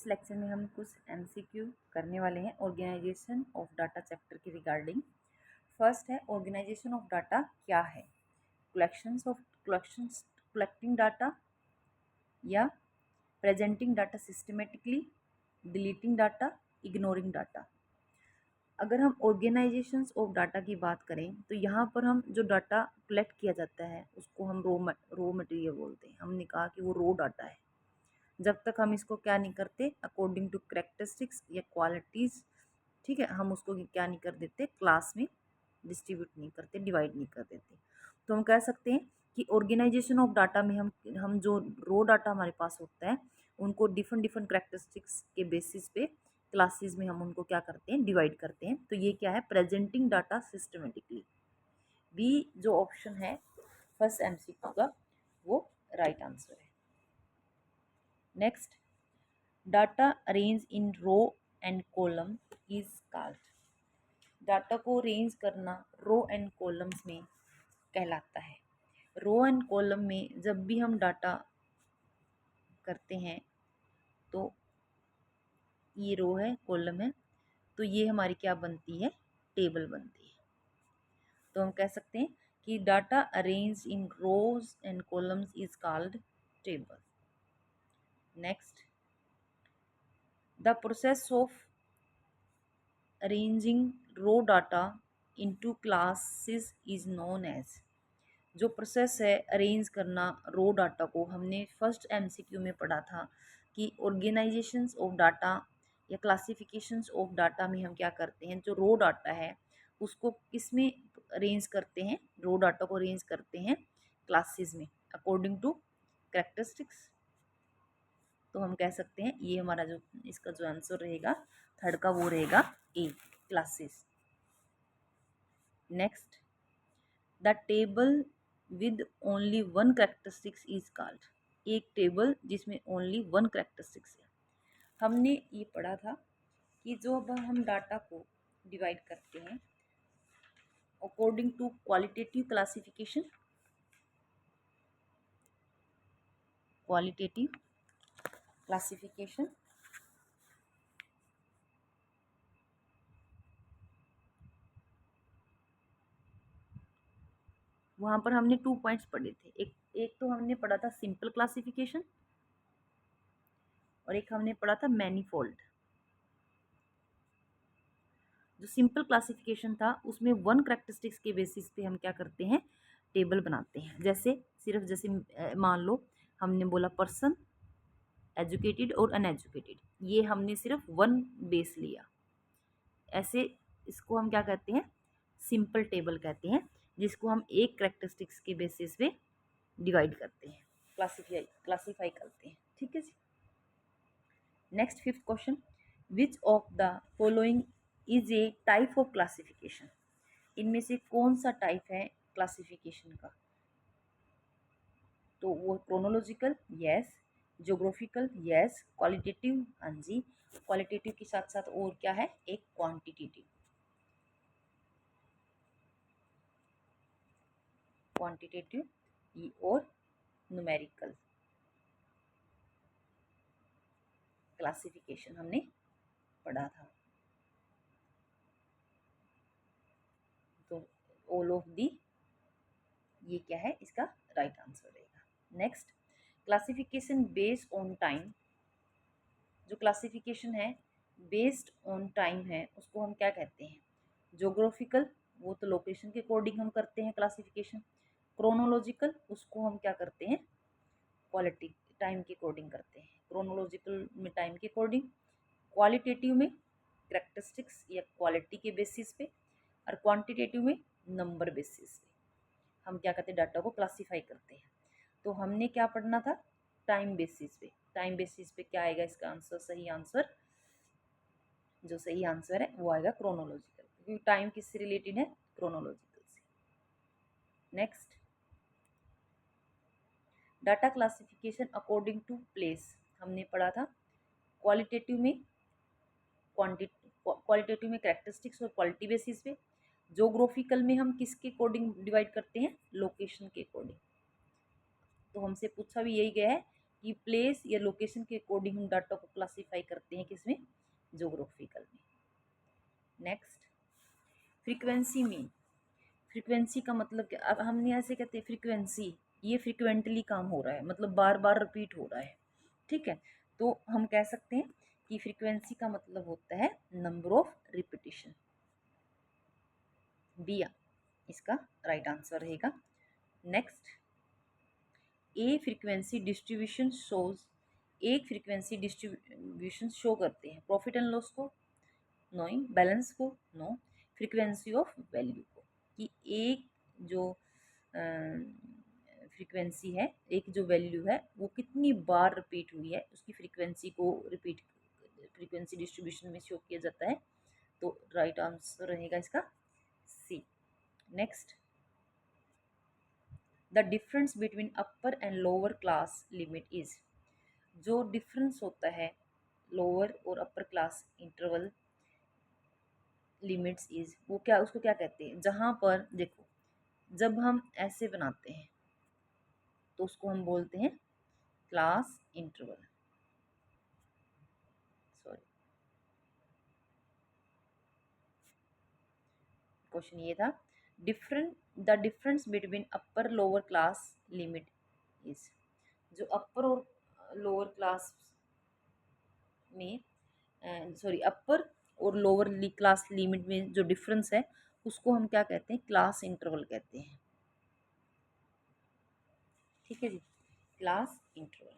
इस लेक्चर में हम कुछ एमसीक्यू करने वाले हैं ऑर्गेनाइजेशन ऑफ डाटा चैप्टर के रिगार्डिंग। फर्स्ट है ऑर्गेनाइजेशन ऑफ डाटा क्या है, कलेक्टिंग डाटा या presenting data systematically, deleting data, ignoring data. अगर हम ऑर्गेनाइजेशंस ऑफ डाटा की बात करें तो यहाँ पर हम जो डाटा कलेक्ट किया जाता है उसको हम रो मटेरियल बोलते हैं। हमने कहा कि वो रो डाटा है। जब तक हम इसको क्या नहीं करते अकॉर्डिंग टू करेक्टरिस्टिक्स या क्वालिटीज़, ठीक है, हम उसको क्या नहीं कर देते, क्लास में डिस्ट्रीब्यूट नहीं करते, डिवाइड नहीं कर देते। तो हम कह सकते हैं कि ऑर्गेनाइजेशन ऑफ डाटा में हम जो रो डाटा हमारे पास होता है उनको डिफरेंट डिफरेंट करेक्टरिस्टिक्स के बेसिस पे क्लासेस में हम उनको क्या करते हैं, डिवाइड करते हैं। तो ये क्या है, प्रेजेंटिंग डाटा सिस्टमेटिकली। बी जो ऑप्शन है फर्स्ट एमसीक्यू का वो राइट आंसर है। Next, data arrange in row and column is called. Data को अरेंज करना रो एंड कॉलम्स में कहलाता है। रो एंड कॉलम में जब भी हम डाटा करते हैं तो ये रो है, कॉलम है, तो ये हमारी क्या बनती है, टेबल बनती है। तो हम कह सकते हैं कि data arrange in rows and columns is called table. Next, the process of arranging raw data into classes is known as. जो प्रोसेस है अरेंज करना रो डाटा को, हमने फर्स्ट एमसीक्यू में पढ़ा था कि ऑर्गेनाइजेशंस ऑफ डाटा या क्लासिफिकेशंस ऑफ डाटा में हम क्या करते हैं, जो रो डाटा है उसको किस में अरेंज करते हैं, रो डाटा को अरेंज करते हैं क्लासेस में अकॉर्डिंग टू कैरेक्टरिस्टिक्स। तो हम कह सकते हैं ये हमारा जो इसका जो आंसर रहेगा थर्ड का वो रहेगा A, classes. Next, the table with only one characteristics is called. एक टेबल जिसमें ओनली वन कैरेक्टरिस्टिक्स है। हमने ये पढ़ा था कि जो अब हम डाटा को डिवाइड करते हैं according to qualitative classification, qualitative classification, वहाँ पर हमने 2 पॉइंट्स पढ़े थे। एक तो हमने पढ़ा था सिंपल क्लासिफिकेशन और एक हमने पढ़ा था मैनीफोल्ड। जो सिंपल क्लासिफिकेशन था उसमें वन कैरेक्टरिस्टिक्स के बेसिस पे हम क्या करते हैं, टेबल बनाते हैं। जैसे मान लो हमने बोला पर्सन, एजुकेटेड और अनएजुकेटेड, ये हमने सिर्फ वन बेस लिया, ऐसे इसको हम क्या कहते हैं, सिंपल टेबल कहते हैं, जिसको हम एक कैरेक्टरिस्टिक्स के बेसिस पे डिवाइड करते हैं, क्लासीफाई करते हैं। ठीक है जी। Next fifth question, which of the following is a type of classification. इनमें से कौन सा टाइप है क्लासिफिकेशन का। तो वो chronological yes, geographical yes, qualitative हाँ जी, क्वालिटेटिव के साथ साथ और क्या है, एक क्वांटिटेटिव, और न्यूमेरिकल क्लासिफिकेशन हमने पढ़ा था। तो ऑल ऑफ दी ये क्या है, इसका राइट आंसर रहेगा। Next, classification based on time. जो क्लासिफिकेशन है बेस्ड ऑन टाइम है उसको हम क्या कहते हैं, ज्योग्राफिकल, वो तो लोकेशन के अकॉर्डिंग हम करते हैं क्लासिफिकेशन। क्रोनोलॉजिकल, उसको हम क्या करते हैं, क्वालिटी टाइम के अकॉर्डिंग करते हैं, क्रोनोलॉजिकल में टाइम के अकॉर्डिंग। क्वालिटेटिव में करेक्टरिस्टिक्स या क्वालिटी के बेसिस पे, और क्वांटिटेटिव में नंबर बेसिस पे हम क्या करते हैं, डाटा को क्लासीफाई करते हैं। तो हमने क्या पढ़ना था, टाइम बेसिस पे। टाइम बेसिस पे क्या आएगा इसका आंसर, सही आंसर, जो सही आंसर है वो आएगा क्रोनोलॉजिकल, क्योंकि टाइम किससे रिलेटेड है, क्रोनोलॉजिकल से। Next, data classification according to place हमने पढ़ा था। क्वालिटेटिव में क्वालिटेटिव में कैरेक्टरिस्टिक्स और क्वालिटी बेसिस पे। जोग्राफिकल में हम किसके अकॉर्डिंग डिवाइड करते हैं, लोकेशन के अकॉर्डिंग। तो हमसे पूछा भी यही गया है कि प्लेस या लोकेशन के अकॉर्डिंग हम डाटा को क्लासीफाई करते हैं किसमें, जोग्राफिकल में। Next, frequency mean. फ्रीक्वेंसी का मतलब क्या, अब हमने ऐसे कहते हैं फ्रीक्वेंसी, ये फ्रीक्वेंटली काम हो रहा है, मतलब बार बार रिपीट हो रहा है, ठीक है। तो हम कह सकते हैं कि फ्रीक्वेंसी का मतलब होता है नंबर ऑफ रिपीटिशन। बी इसका राइट आंसर रहेगा। नेक्स्ट, ए फ्रीक्वेंसी डिस्ट्रीब्यूशन शोज, एक फ्रीक्वेंसी डिस्ट्रीब्यूशन शो करते हैं प्रॉफिट एंड लॉस को, नो, बैलेंस को, नो, फ्रीक्वेंसी ऑफ वैल्यू को, कि एक जो फ्रीक्वेंसी है, एक जो वैल्यू है वो कितनी बार रिपीट हुई है, उसकी फ्रीक्वेंसी को रिपीट फ्रीक्वेंसी डिस्ट्रीब्यूशन में शो किया जाता है। तो राइट आंसर रहेगा इसका C. Next, the difference between upper and lower class limit is, जो डिफरेंस होता है लोअर और upper class interval limits is, वो क्या, उसको क्या कहते हैं, जहाँ पर देखो जब हम ऐसे बनाते हैं तो उसको हम बोलते हैं क्लास इंटरवल, सॉरी क्वेश्चन ये था, different the difference between upper lower class limit is, जो अपर और लोअर क्लास में, सॉरी अपर और लोअर क्लास लिमिट में जो डिफरेंस है उसको हम क्या कहते हैं, क्लास इंटरवल कहते हैं, ठीक है जी। क्लास इंटरवल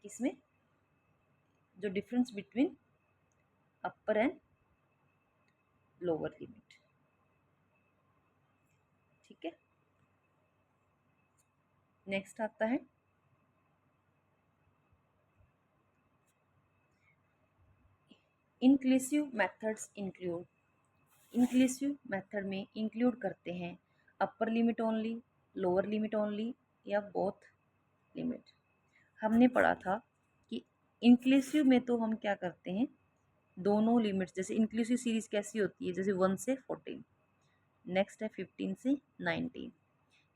किसमें, जो difference between upper and lower limit, ठीक है। नेक्स्ट आता है inclusive methods include, inclusive method में इंक्लूड करते हैं upper limit only, lower limit only, या बोथ लिमिट। हमने पढ़ा था कि इंक्लूसिव में तो हम क्या करते हैं, दोनों लिमिट्स, जैसे इंक्लूसिव सीरीज कैसी होती है, जैसे 1 से 14, नेक्स्ट है 15 से 19,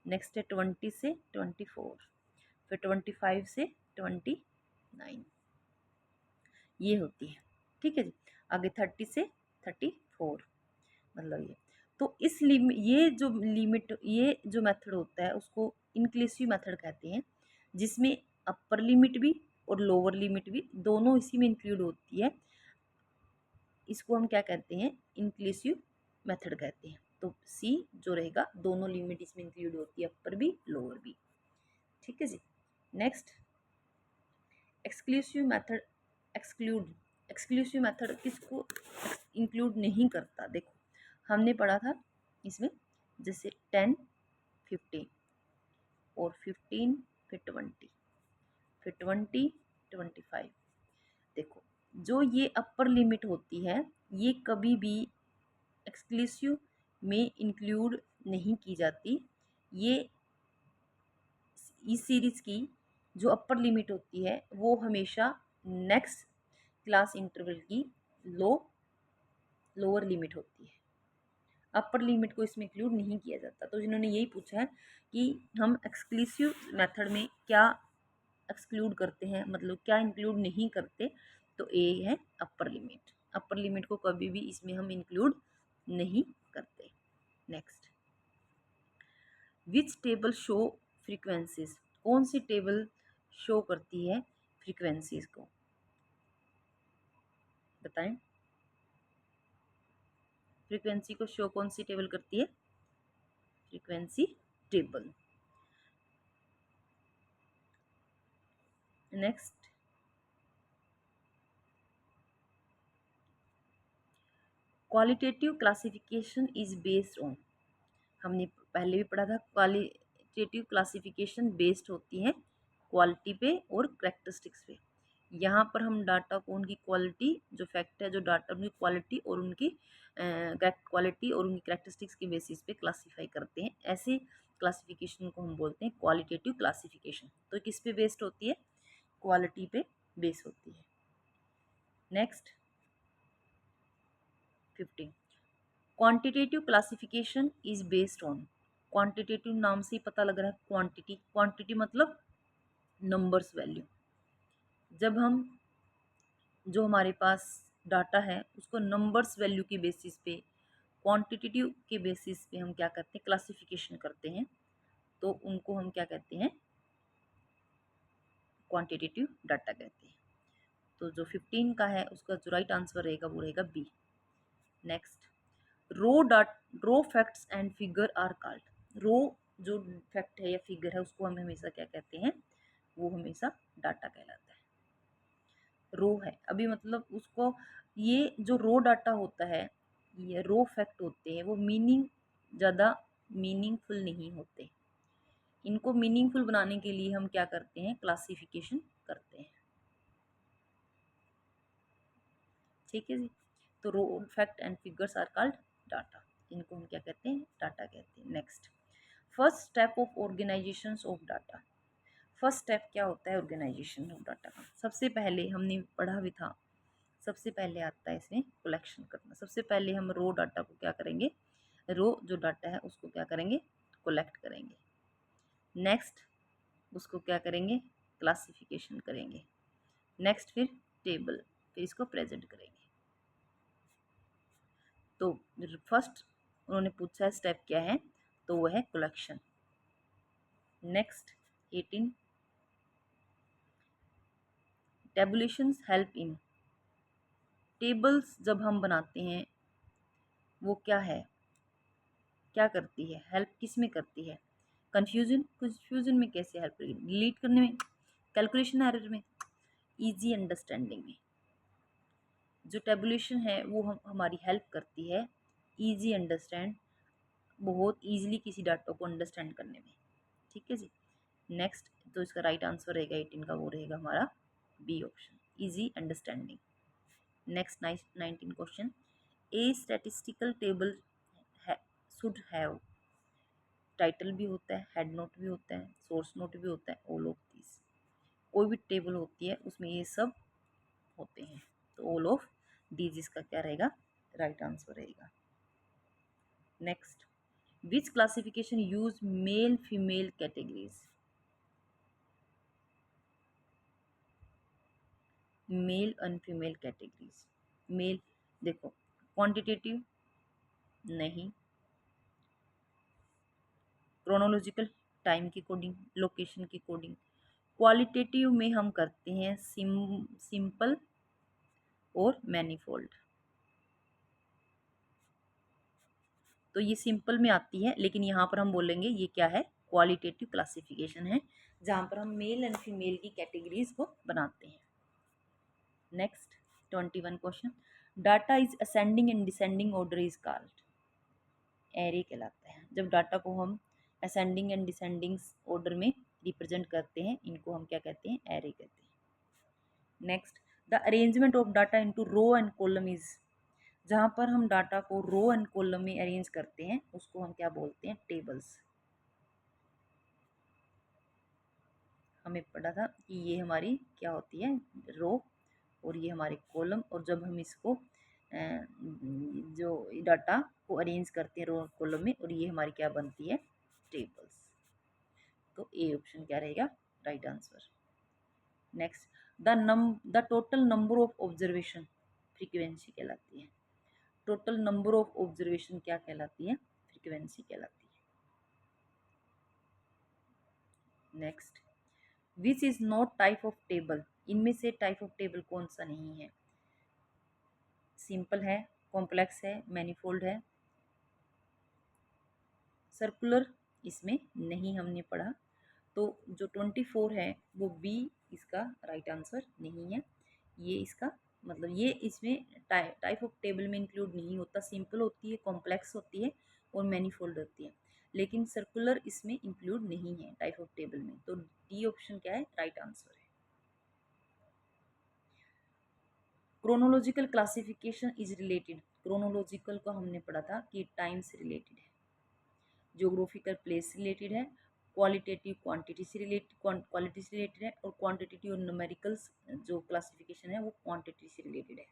नेक्स्ट है 20 से 24, फिर 25 से 29, ये होती है, ठीक है जी। आगे 30 से 34, मतलब ये, तो इस लिमिट, ये जो लिमिट, ये जो मेथड होता है उसको इंक्लूसिव मेथड कहते हैं, जिसमें अपर लिमिट भी और लोअर लिमिट भी दोनों इसी में इंक्लूड होती है, इसको हम क्या कहते हैं, इंक्लूसिव मेथड कहते हैं। तो सी जो रहेगा, दोनों लिमिट इसमें इंक्लूड होती है, अपर भी लोअर भी, ठीक है जी। Next, exclusive method exclude, exclusive method किसको इंक्लूड नहीं करता, देखो हमने पढ़ा था इसमें, जैसे 10 15 और 15 फिर 20 फिर 20 25, देखो जो ये अपर लिमिट होती है ये कभी भी एक्सक्लूसिव में इंक्लूड नहीं की जाती, ये इस सीरीज की जो अपर लिमिट होती है वो हमेशा नेक्स्ट क्लास इंटरवल की लोअर लिमिट होती है, अपर लिमिट को इसमें इंक्लूड नहीं किया जाता। तो जिन्होंने यही पूछा है कि हम एक्सक्लूसिव मेथड में क्या एक्सक्लूड करते हैं, मतलब क्या इंक्लूड नहीं करते, तो ए है अपर लिमिट, अपर लिमिट को कभी भी इसमें हम इंक्लूड नहीं करते। नेक्स्ट, विच टेबल शो फ्रीक्वेंसीज, कौन सी टेबल शो करती है फ्रीक्वेंसीज को, बताएं। फ्रीक्वेंसी को शो कौन सी टेबल करती है, frequency table. Next, qualitative classification is based on, हमने पहले भी पढ़ा था, क्वालिटेटिव क्लासिफिकेशन बेस्ड होती है क्वालिटी पे और करेक्टरिस्टिक्स पे। यहाँ पर हम डाटा को उनकी क्वालिटी, जो फैक्ट है, जो डाटा उनकी क्वालिटी और उनकी क्वालिटी और उनकी करेक्टरिस्टिक्स के बेसिस पे क्लासीफाई करते हैं, ऐसे क्लासिफिकेशन को हम बोलते हैं क्वालिटेटिव क्लासिफिकेशन। तो किस पे बेस्ड होती है, क्वालिटी पे बेस होती है। Next 15, quantitative classification is based on, quantitative नाम से ही पता लग रहा है, क्वांटिटी, क्वांटिटी मतलब नंबर्स वैल्यू, जब हम जो हमारे पास डाटा है उसको नंबर्स वैल्यू की बेसिस पे, क्वांटिटेटिव के बेसिस पे हम क्या करते हैं, क्लासिफिकेशन करते हैं, तो उनको हम क्या कहते हैं, क्वांटिटेटिव डाटा कहते हैं। तो जो 15 का है उसका जो राइट आंसर रहेगा वो रहेगा B. Next, raw data raw facts and figure are called. Raw जो फैक्ट है या फिगर है उसको हम हमेशा क्या कहते हैं, वो हमेशा डाटा कहलाता है। रो है अभी मतलब उसको, ये जो रो डाटा होता है, ये रो फैक्ट होते हैं, वो ज़्यादा मीनिंगफुल नहीं होते। इनको मीनिंगफुल बनाने के लिए हम क्या करते हैं, क्लासिफिकेशन करते हैं। ठीक है जी। तो raw fact and figures are called data, इनको हम क्या कहते हैं, डाटा कहते हैं। Next, first step of organisation of data. First step क्या होता है ऑर्गेनाइजेशन ऑफ डाटा का? सबसे पहले हमने पढ़ा भी था, सबसे पहले आता है इसमें कलेक्शन करना। सबसे पहले हम रो डाटा को क्या करेंगे, रो जो डाटा है उसको क्या करेंगे, कलेक्ट करेंगे। नेक्स्ट, उसको क्या करेंगे, क्लासिफिकेशन करेंगे। नेक्स्ट फिर टेबल, फिर इसको प्रेजेंट करेंगे। तो फर्स्ट उन्होंने पूछा है स्टेप क्या है, तो वो है collection. Next 18, tabulations help in. Tables जब हम बनाते हैं वो क्या है, क्या करती है, हेल्प किस में करती है, कन्फ्यूजन में कैसे हेल्प करेगी, डिलीट करने में, कैलकुलेशन एरर में, इजी अंडरस्टैंडिंग में। जो टेबुलेशन है वो हमारी हेल्प करती है इजी अंडरस्टैंड, बहुत ईजिली किसी डाटा को अंडरस्टैंड करने में। ठीक है जी। नेक्स्ट, तो इसका राइट आंसर रहेगा 18 का, वो रहेगा हमारा B option, easy understanding. Next 19 question, a statistical table should have, title भी होता है, हेड नोट भी होता है, सोर्स नोट भी होता है, ऑल ऑफ दिस। कोई भी टेबल होती है उसमें ये सब होते हैं, तो ऑल ऑफ दीज इसका क्या रहेगा, राइट आंसर रहेगा। Next, which classification use male female categories. Male and female categories, male देखो, क्वांटिटेटिव नहीं, क्रोनोलॉजिकल टाइम की कोडिंग, लोकेशन की कोडिंग। क्वालिटेटिव में हम करते हैं सिंपल और मैनीफोल्ड। तो ये सिंपल में आती है, लेकिन यहाँ पर हम बोलेंगे ये क्या है, क्वालिटेटिव क्लासिफिकेशन है, जहाँ पर हम मेल एंड फीमेल की कैटेगरीज को बनाते हैं। Next 21 question, data is ascending and descending order is called. Array कहलाता है जब डाटा को हम असेंडिंग एंड डिसेंडिंग ऑर्डर में रिप्रेजेंट करते हैं, इनको हम क्या कहते हैं, एरे कहते हैं। Next, the arrangement of data into row and column is, जहाँ पर हम डाटा को रो एंड कॉलम में अरेंज करते हैं उसको हम क्या बोलते हैं, टेबल्स। हमें पता था कि ये हमारी क्या होती है, रो, और ये हमारे कॉलम, और जब हम इसको जो डाटा को अरेंज करते हैं रो और कॉलम में, और ये हमारी क्या बनती है, टेबल्स। तो ए ऑप्शन क्या रहेगा, right answer. Next, the total number of observation frequency कहलाती है। टोटल नंबर ऑफ ऑब्जर्वेशन क्या कहलाती है, फ्रीक्वेंसी कहलाती है। Next, which is not type of table. इनमें से टाइप ऑफ टेबल कौन सा नहीं है, सिंपल है, कॉम्प्लेक्स है, मैनीफोल्ड है, सर्कुलर इसमें नहीं हमने पढ़ा। तो जो 24 है वो बी इसका राइट आंसर नहीं है। ये इसका मतलब ये इसमें टाइप ऑफ टेबल में इंक्लूड नहीं होता, सिंपल होती है, कॉम्प्लेक्स होती है और मैनीफोल्ड होती है, लेकिन सर्कुलर इसमें इंक्लूड नहीं है टाइप ऑफ टेबल में। तो डी ऑप्शन क्या है, राइट आंसर है। Chronological classification is related, chronological को हमने पढ़ा था कि टाइम से रिलेटेड है, ज्योग्राफिकल प्लेस से रिलेटेड है, क्वालिटेटिव क्वांटिटी से रिलेटेड है, और क्वांटिटेटिव और न्यूमेरिकल्स जो क्लासिफिकेशन है वो क्वांटिटी से रिलेटेड है।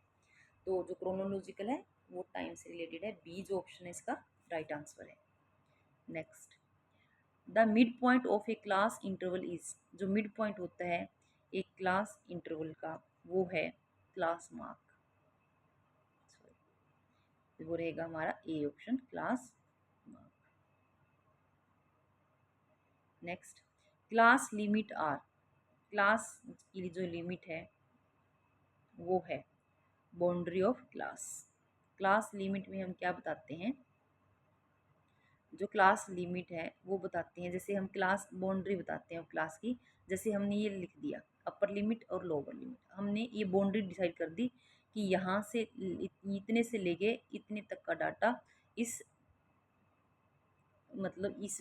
तो जो क्रोनोलॉजिकल है वो टाइम से रिलेटेड है, बी जो ऑप्शन है इसका राइट आंसर है। Next, the mid point of A class interval is, जो मिड पॉइंट होता है एक क्लास इंटरवल का, वो है क्लास मार्क। वो रहेगा हमारा A option, class mark. Next, class limit are. Class की जो लिमिट है वो है boundary of class. Class limit में हम क्या बताते हैं, जो क्लास लिमिट है वो बताते हैं, जैसे हम क्लास बाउंड्री बताते हैं क्लास की, जैसे हमने ये लिख दिया अपर लिमिट और लोअर लिमिट, हमने ये बाउंड्री डिसाइड कर दी कि यहाँ से इतने से लेके इतने तक का डाटा इस मतलब इस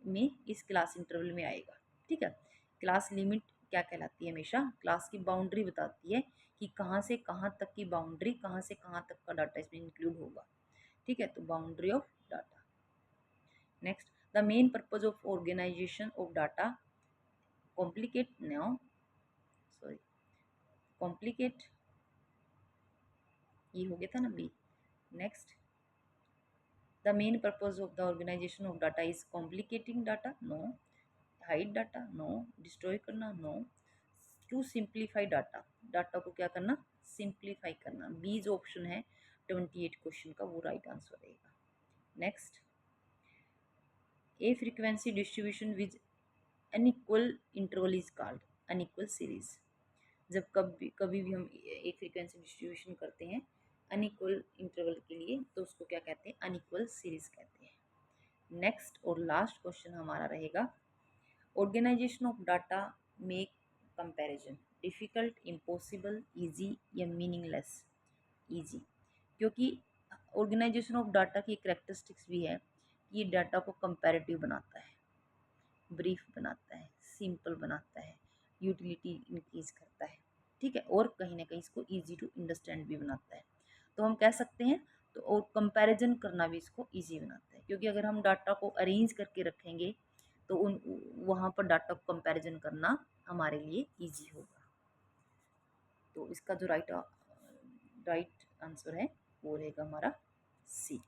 में इस क्लास इंटरवल में आएगा। ठीक है, क्लास लिमिट क्या कहलाती है, हमेशा क्लास की बाउंड्री बताती है कि कहाँ से कहाँ तक की बाउंड्री, कहाँ से कहाँ तक का डाटा इसमें इंक्लूड होगा। ठीक है, तो boundary of data. Next, the main purpose of organisation of data complicate now sorry complicate, ये हो गया था ना B. Next, the main purpose of the organisation of data is complicating data, no. Hide data, no. Destroy करना, no. To simplify data, data को क्या करना, simplify करना। बी जो ऑप्शन है 28 क्वेश्चन का, वो राइट आंसर रहेगा। Next, A frequency distribution with unequal interval is called unequal series. जब कभी कभी भी हम एक फ्रीक्वेंसी डिस्ट्रीब्यूशन करते हैं अनइक्वल इंटरवल के लिए, तो उसको क्या कहते हैं, अनइक्वल सीरीज कहते हैं। नेक्स्ट और लास्ट क्वेश्चन हमारा रहेगा, organisation of data make comparison difficult, impossible, easy या मीनिंगलेस। इजी, क्योंकि ऑर्गेनाइजेशन ऑफ डाटा की करेक्टरिस्टिक्स भी है कि ये डाटा को कंपैरेटिव बनाता है, ब्रीफ बनाता है, सिंपल बनाता है, यूटिलिटी इंक्रीज करता है। ठीक है, और कहीं ना कहीं इसको इजी टू अंडरस्टैंड भी बनाता है। तो हम कह सकते हैं, तो और कंपैरिजन करना भी इसको इजी बनाता है, क्योंकि अगर हम डाटा को अरेंज करके रखेंगे तो उन वहाँ पर डाटा को कंपैरिजन करना हमारे लिए इजी होगा। तो इसका जो राइट आंसर है वो रहेगा हमारा सी।